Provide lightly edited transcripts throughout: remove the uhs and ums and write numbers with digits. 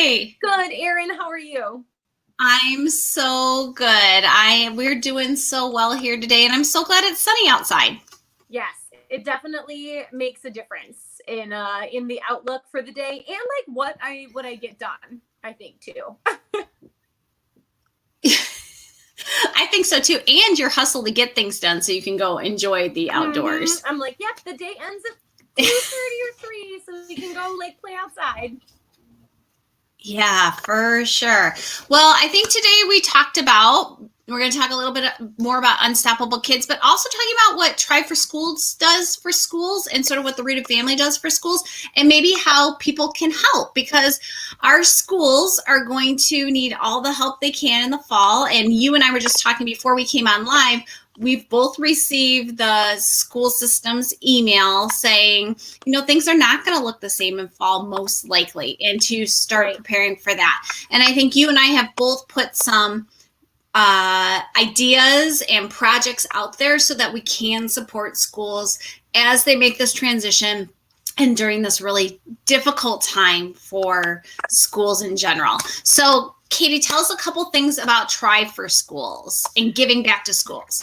Hi. Good, Erin. How are you? I'm so good. We're doing so well here today, and I'm so glad it's sunny outside. Yes, it definitely makes a difference in the outlook for the day and like what I get done, I think too. I think so too. And your hustle to get things done so you can go enjoy the outdoors. I'm like, yep, the day ends at 2:30 or 3, so we can go like play outside. Yeah, for sure. Well, I think today we're going to talk a little bit more about Unstoppable Kids, but also talking about what Try for Schools does for schools and sort of what the Rooted Family does for schools, and maybe how people can help, because our schools are going to need all the help they can in the fall. And you and I were just talking before we came on live. We've both received the school system's email saying, things are not going to look the same in fall, most likely, and to start preparing for that. And I think you and I have both put some ideas and projects out there so that we can support schools as they make this transition and during this really difficult time for schools in general. So, Katie, tell us a couple things about Try for Schools and giving back to schools.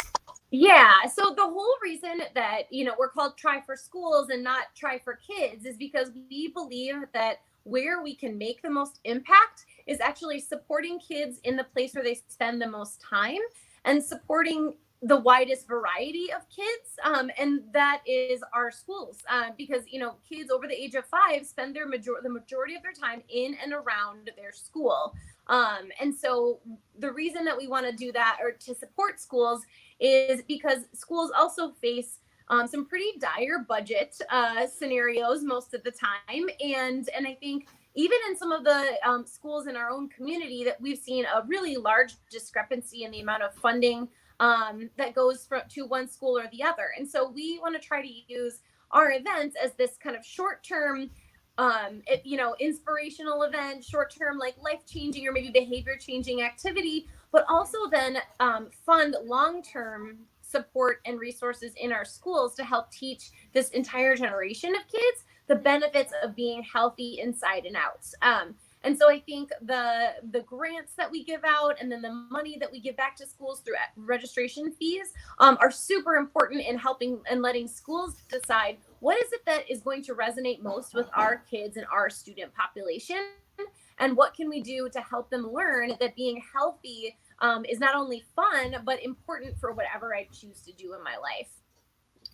Yeah, so the whole reason that, we're called Try for Schools and not Try for Kids is because we believe that where we can make the most impact is actually supporting kids in the place where they spend the most time and supporting the widest variety of kids. And that is our schools, because, kids over the age of 5 spend the majority of their time in and around their school. And so the reason that we want to do that or to support schools is because schools also face some pretty dire budget scenarios most of the time. And I think even in some of the schools in our own community that we've seen a really large discrepancy in the amount of funding that goes to one school or the other. And so we want to try to use our events as this kind of short-term inspirational event, short-term, like life-changing or maybe behavior-changing activity, but also then fund long-term support and resources in our schools to help teach this entire generation of kids the benefits of being healthy inside and out. And so I think the grants that we give out and then the money that we give back to schools through registration fees are super important in helping and letting schools decide what is it that is going to resonate most with our kids and our student population, and what can we do to help them learn that being healthy is not only fun, but important for whatever I choose to do in my life.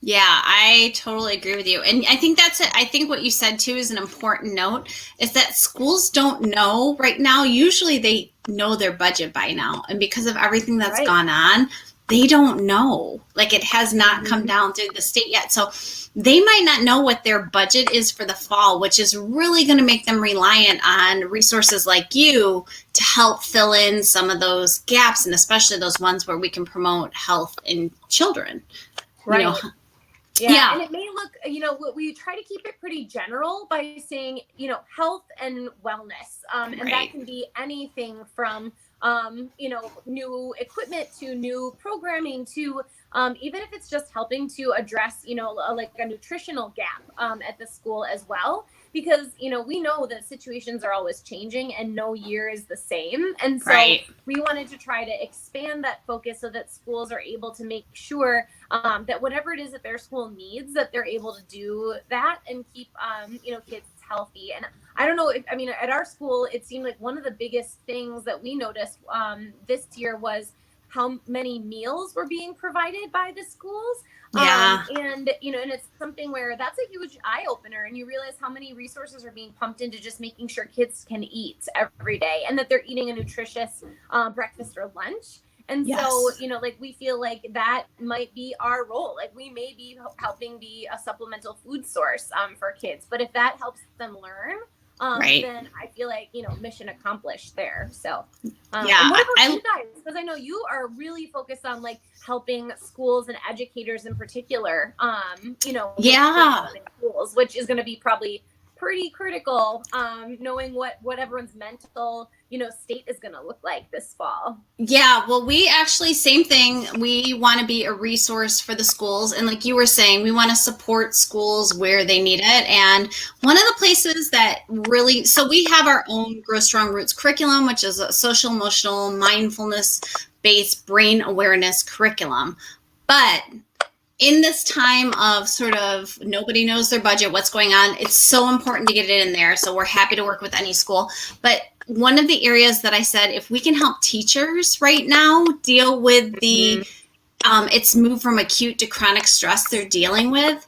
Yeah, I totally agree with you. And I think that's it. I think what you said too is an important note, is that schools don't know right now. Usually they know their budget by now. And because of everything that's gone on, they don't know. Like, it has not come down through the state yet. So they might not know what their budget is for the fall, which is really going to make them reliant on resources like you to help fill in some of those gaps, and especially those ones where we can promote health in children. Right. Yeah. And it may look, we try to keep it pretty general by saying, health and wellness. And that can be anything from, new equipment to new programming to even if it's just helping to address, like a nutritional gap at the school as well. Because, we know that situations are always changing and no year is the same. And so we wanted to try to expand that focus so that schools are able to make sure that whatever it is that their school needs, that they're able to do that and keep, kids healthy. And I don't know at our school, it seemed like one of the biggest things that we noticed this year was how many meals were being provided by the schools. And it's something where that's a huge eye opener, and you realize how many resources are being pumped into just making sure kids can eat every day and that they're eating a nutritious breakfast or lunch. And so, we feel like that might be our role. Like, we may be helping be a supplemental food source for kids, but if that helps them learn, then I feel like, mission accomplished there. So, and what about you guys? Because I know you are really focused on like helping schools and educators in particular, schools, which is going to be probably pretty critical, knowing what everyone's mental, state is going to look like this fall. Yeah, well, we actually, same thing. We want to be a resource for the schools. And like you were saying, we want to support schools where they need it. And one of the places that really, so we have our own Grow Strong Roots curriculum, which is a social, emotional, mindfulness-based brain awareness curriculum. But in this time of sort of nobody knows their budget, what's going on, it's so important to get it in there. So we're happy to work with any school. But one of the areas that I said, if we can help teachers right now deal with the, it's moved from acute to chronic stress they're dealing with,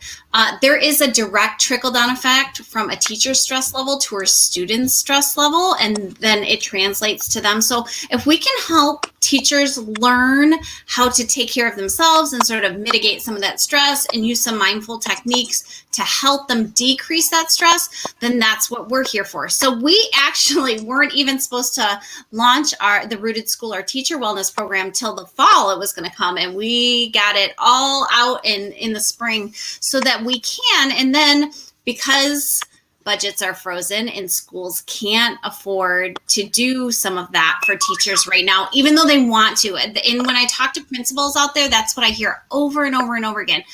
there is a direct trickle-down effect from a teacher's stress level to a student's stress level, and then it translates to them. So if we can help teachers learn how to take care of themselves and sort of mitigate some of that stress and use some mindful techniques to help them decrease that stress, then that's what we're here for. So we actually weren't even supposed to launch the Rooted School, our teacher wellness program, till the fall it was going to come, and we got it all out in the spring so that we can. And then because budgets are frozen and schools can't afford to do some of that for teachers right now, even though they want to. And when I talk to principals out there, that's what I hear over and over and over again.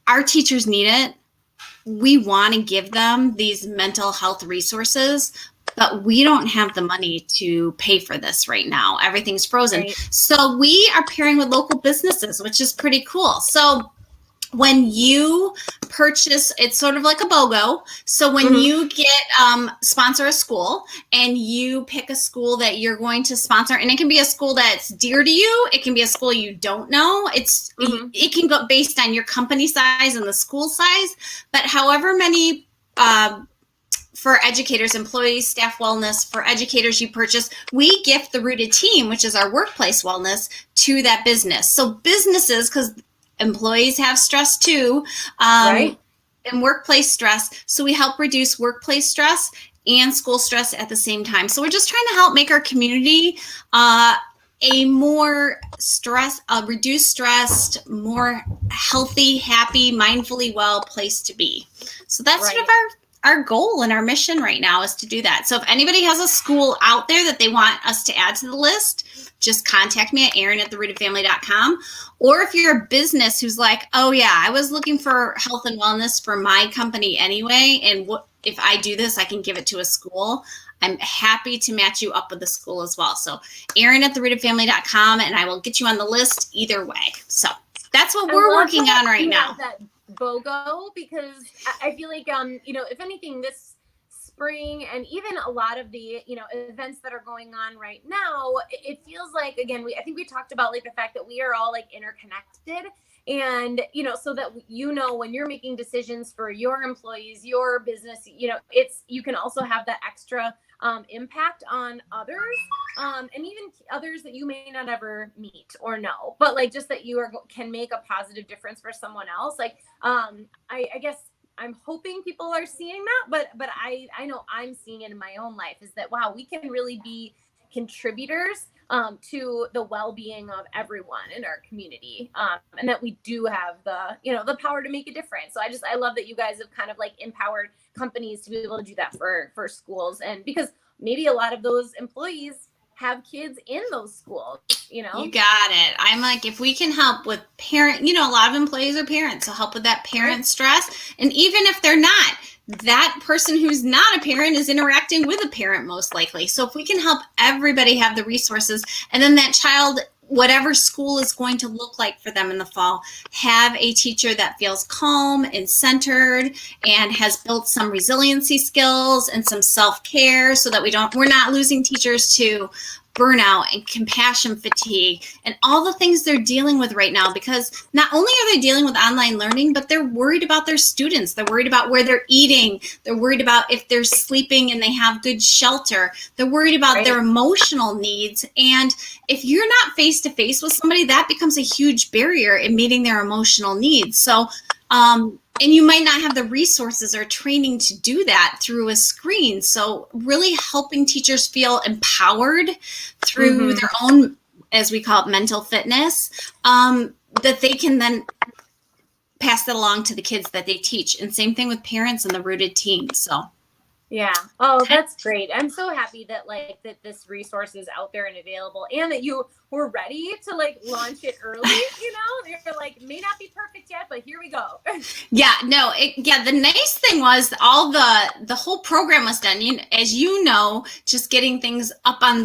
Our teachers need it. We want to give them these mental health resources, but we don't have the money to pay for this right now. Everything's frozen. Right. So we are pairing with local businesses, which is pretty cool. So when you purchase, it's sort of like a BOGO. So when you get sponsor a school and you pick a school that you're going to sponsor, and it can be a school that's dear to you, it can be a school you don't know. It can go based on your company size and the school size, but however many for educators, employees, staff wellness, for educators you purchase, we gift the Rooted team, which is our workplace wellness, to that business. So businesses, because employees have stress too, right, and workplace stress. So we help reduce workplace stress and school stress at the same time. So we're just trying to help make our community a more reduced stressed, more healthy, happy, mindfully well place to be. So that's sort of our goal and our mission right now is to do that. So if anybody has a school out there that they want us to add to the list, just contact me at Erin@therootedfamily.com. Or if you're a business who's like, oh yeah, I was looking for health and wellness for my company anyway, and if I do this, I can give it to a school, I'm happy to match you up with the school as well. So Erin@therootedfamily.com, and I will get you on the list either way. So that's what we're working on right now. BOGO, because I feel like if anything, this spring and even a lot of the events that are going on right now, it feels like, again, I think we talked about like the fact that we are all like interconnected, and so that when you're making decisions for your employees, your business, you can also have that extra impact on others, and even others that you may not ever meet or know, but like just that you can make a positive difference for someone else. Like I guess I'm hoping people are seeing that, but I know I'm seeing it in my own life, is that wow, we can really be contributors to the well-being of everyone in our community, and that we do have the power to make a difference. So I love that you guys have kind of like empowered companies to be able to do that for schools, and because maybe a lot of those employees have kids in those schools, You got it. I'm like, if we can help with parent, a lot of employees are parents, so help with that parent stress. And even if they're not, that person who's not a parent is interacting with a parent most likely. So if we can help everybody have the resources, and then that child, whatever school is going to look like for them in the fall, have a teacher that feels calm and centered and has built some resiliency skills and some self-care, so that we're not losing teachers to burnout and compassion fatigue and all the things they're dealing with right now, because not only are they dealing with online learning, but they're worried about their students. They're worried about where they're eating. They're worried about if they're sleeping and they have good shelter. They're worried about their emotional needs. And if you're not face to face with somebody, that becomes a huge barrier in meeting their emotional needs. So, and you might not have the resources or training to do that through a screen. So really helping teachers feel empowered through their own, as we call it, mental fitness, that they can then pass that along to the kids that they teach. And same thing with parents and the rooted teams. So. Yeah. Oh, that's great. I'm so happy that that this resource is out there and available, and that you were ready to launch it early. You're may not be perfect yet, but here we go. Yeah, no, the nice thing was the whole program was done. As you know, just getting things up on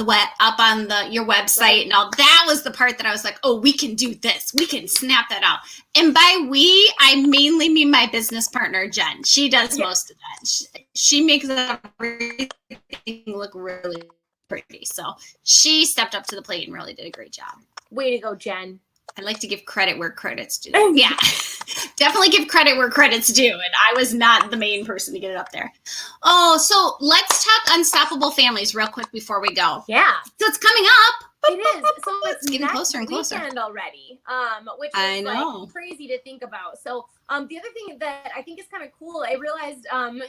your website, right, and all that was the part that I was like, oh, we can do this. We can snap that out. And by we, I mainly mean my business partner, Jen. She does most of that. She makes everything look really pretty. So she stepped up to the plate and really did a great job. Way to go, Jen. I like to give credit where credit's due. Yeah, definitely give credit where credit's due. And I was not the main person to get it up there. Oh, so let's talk Unstoppable Families real quick before we go. Yeah. So it's coming up. It is. So it's getting closer and closer. Weekend already, which is crazy to think about. So the other thing that I think is kind of cool, I realized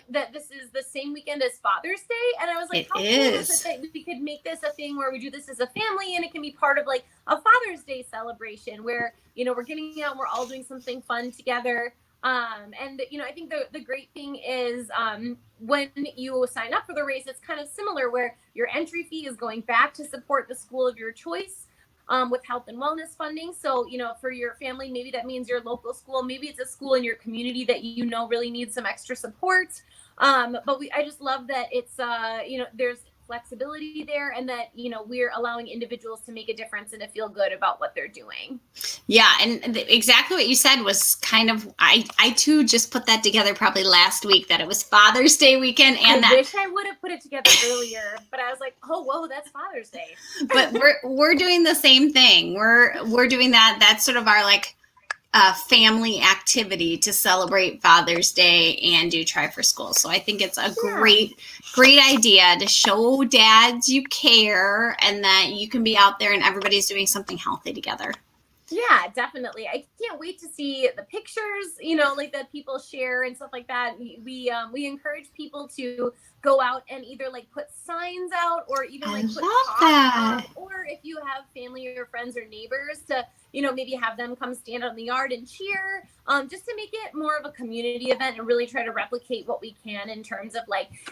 that this is the same weekend as Father's Day, and I was like, how cool is it that we could make this a thing where we do this as a family, and it can be part of a Father's Day celebration where we're getting out and we're all doing something fun together. And I think the great thing is when you sign up for the race, it's kind of similar where your entry fee is going back to support the school of your choice with health and wellness funding. So, for your family, maybe that means your local school, maybe it's a school in your community that really needs some extra support. But I just love that it's, there's flexibility there, and that we're allowing individuals to make a difference and to feel good about what they're doing. Yeah, and exactly what you said was kind of I too just put that together probably last week, that it was Father's Day weekend, and I wish I would have put it together earlier, but I was like, oh whoa, that's Father's Day. But we're doing the same thing. We're doing that. That's sort of our family activity to celebrate Father's Day and do Try for School. So I think it's a great idea to show dads you care and that you can be out there and everybody's doing something healthy together. Yeah, definitely. I can't wait to see the pictures, that people share and stuff like that. We encourage people to go out and either put signs out or even put talk, or if you have family or friends or neighbors to maybe have them come stand out in the yard and cheer, just to make it more of a community event and really try to replicate what we can in terms of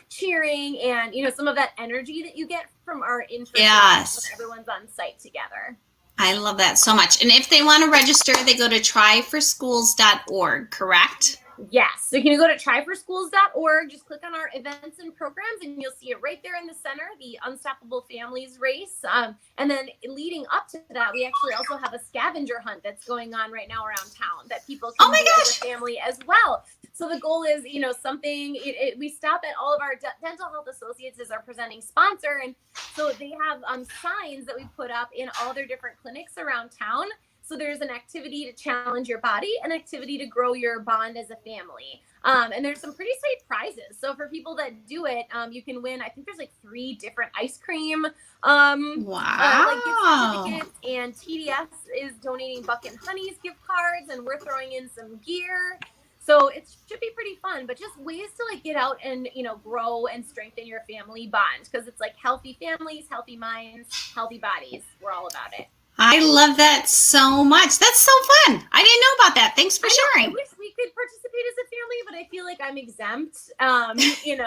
cheering and some of that energy that you get from our in-person when everyone's on site together. I love that so much. And if they want to register, they go to tryforschools.org, correct? Yes. So you can go to tryforschools.org, just click on our events and programs, and you'll see it right there in the center, the Unstoppable Families race. And then leading up to that, we actually also have a scavenger hunt that's going on right now around town that people can do as a family as well. So the goal is, we stop at all of our dental health associates as our presenting sponsor. And so they have signs that we put up in all their different clinics around town. So there's an activity to challenge your body, an activity to grow your bond as a family. And there's some pretty sweet prizes. So for people that do it, you can win, I think there's 3 different ice cream gift certificates, and TDS is donating Buck and Honey's gift cards, and we're throwing in some gear. So it should be pretty fun, but just ways to get out and, grow and strengthen your family bond, because it's healthy families, healthy minds, healthy bodies. We're all about it. I love that so much. That's so fun. I didn't know about that. Thanks for sharing. I wish we could participate as a family, but I feel like I'm exempt, as an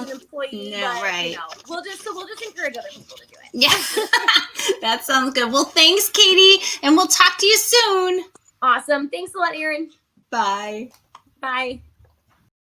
employee. No, but, right. We'll just encourage other people to do it. Yeah, that sounds good. Well, thanks, Katie, and we'll talk to you soon. Awesome. Thanks a lot, Erin. Bye. Bye.